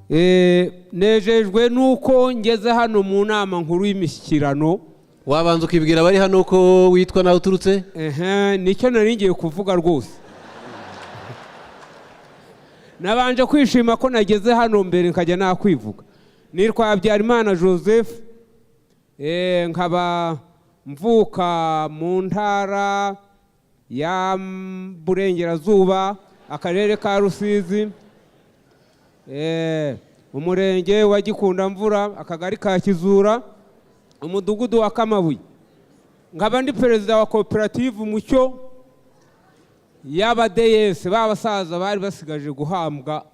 nejejwe nuko ngeze hano mu nama nkuru y'imishyikirano. Wabanza ukibwira bari hano uko witwa naho uturutse? Nicyo nari ngiye kuvuga rwose. Nabanje kwishima ko nageze hano mbere nkajya nakwivuga. Nitwa Habyarimana Joseph, nkaba mvuka mu ntara ya Burengerazuba, akarere ka Rusizi, umurenge wa Gikundamvura, akagari ka Kizura, umudugudu wa Kamabuye. Nkaba ndi perezida wa koperative Umucyo y'abaDS, babasaza bari basigaje guhambwa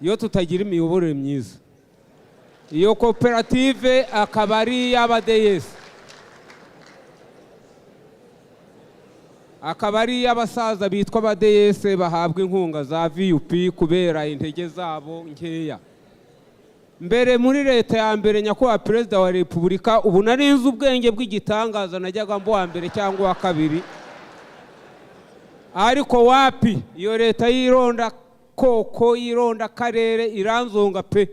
iyo tutagira imiyoborere myiza. Iyo koperative akaba ari y'abaDS, akaba ari y'abasaza bitwa abaDS bahabwa inkunga za VUP kubera intege zabo nkeya. Mbere muri leta ya mbere nyakubahwa perezida wa Repubulika, ubu narinze ubwenge bw'igitangaza, najyaga mbo wa mbere cyangwa wa kabiri. Ariko wapi, iyo leta yironda koko, yironda karere, iranzonga pe.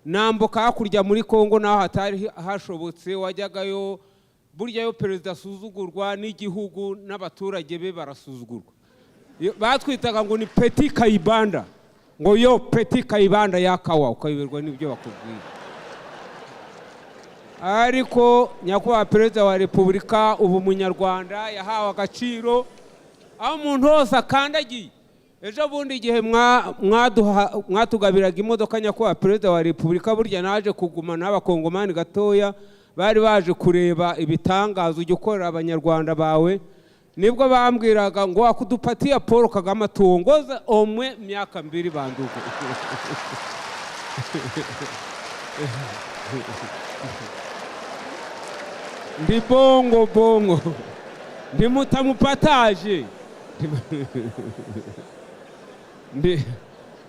Nambuka hakurya muri Kongo naho hatari hashobotse, wajyagayo burya yo perezida asuzugurwa n'igihugu n'abaturage be barasuzugurwa. Batwitaga ngo ni Petit Kayibanda, ngo yo Petit Kayibanda yakawa, ukayoberwa n'ibyo bakubwira. Ariko nyakubahwa perezida wa Repubulika, ubu munyarwanda yahawe agaciro aho umuntu wose akandagiye. Ejo bundi igihe mwatugabiraga imodoka nyakubahwa perezida wa Repubulika, burya naje kuguma n'abakongomani gatoya bari baje kureba ibitangazo ujya ukorera abanyarwanda bawe. Nibwo bambwiraga ngo akudupatiya Paul Kagame atungoza omwe myaka 2 banduko. Ndi bongo ndi mutamupataje.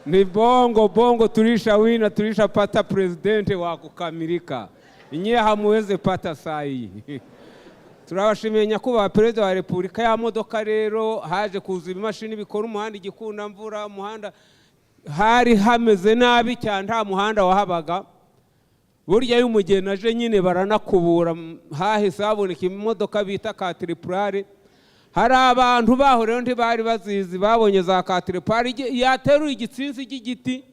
Ni bongo tulisha wina, tulisha pata presidente wa kukamilika. Inye hamuweze pata sayi. Turabashimiye nyakubahwa perezida wa Repubulika. Ya modoka rero haje kuza ibimashini bikora umuhanda Gikundamvura, umuhanda hari hameze nabi cyane, nta muhanda wahabaga. Burya y'umugeni aje nyine baranakubura, hahise haboneka imodoka bita Caterpillar. Hari abantu baho rero ntibari bazizi, babonye za Caterpillar yateruye igitsinsi cy'igiti.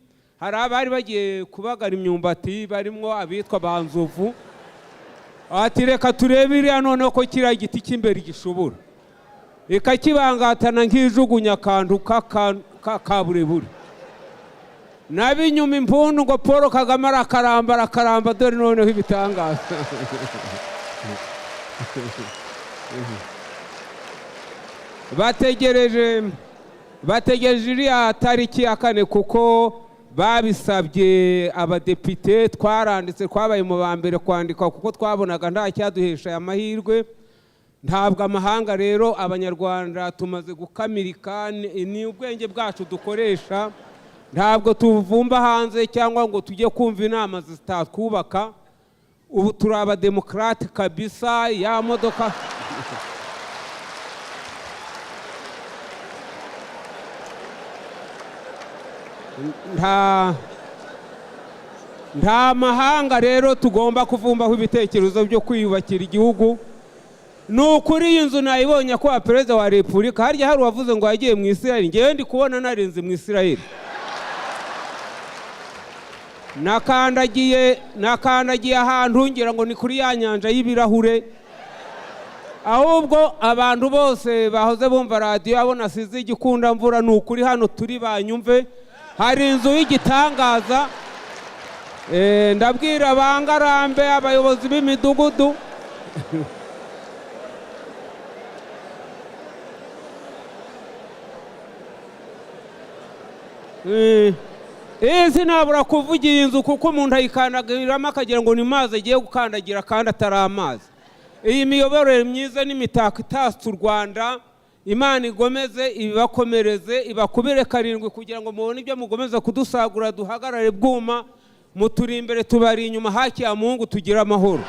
Hari abari bagiye kubagara imyumbati, barimo abitwa Banzovu. Ati reka turebe iriya none ko kiriya giti cy'imbere gishobora. Ikakibangatana nk'ijugunya akantu kaburebure. Nabinyuma impundu ngo Paul Kagame arakaramba, dore noneho ibitangaza. Bategereje iriya tariki ya 4 kuko babisabye abadepite. Twaranditse, twabaye mu bambere kwandika kuko twabonaga nta cyaduhesha aya mahirwe. Ntabwo amahanga rero abanyarwanda tumaze gukamirika, ni ubwenge bwacu dukoresha. Ntabwo tuvumba hanze cyangwa ngo tujye kumva inama zitatwubaka. Ubu turi abademokrate kabisa. Ya modoka nta mahanga rero tugomba kuvumbaho ibitekerezo byo kwiyubakira igihugu. Nukuri iyi nzu nayibonye ko perezida wa Repubulika, harya hari wavuze ngo yagiye mu Israel. Ngewe ndi kubona narinze mu Israel. Nakandagiye ahantu ngira ngo ni kuri ya nyanja y'ibirahure. Ahubwo abantu bose bahoze bumva radio abona size Gikundamvura, nukuri hano turi banyumve. Hari inzu y'igitangaza. Ndabwira abangarambe, abayobozi b'imidugudu. Sinabura kuvugira inzu kuko umuntu ayikandagiramo akagira ngo ni mazi agiye gukandagira kandi atari amazi. Iyi miyoborere myiza n'imitako itatse u Rwanda, Imana igomeze ibibakomereze, ibakubire 7 kugira ngo mubone ibyo mugomeza kudusagura, duhagarare bwuma, muturi imbere tubari inyuma, haki ya Mungu tugira amahoro.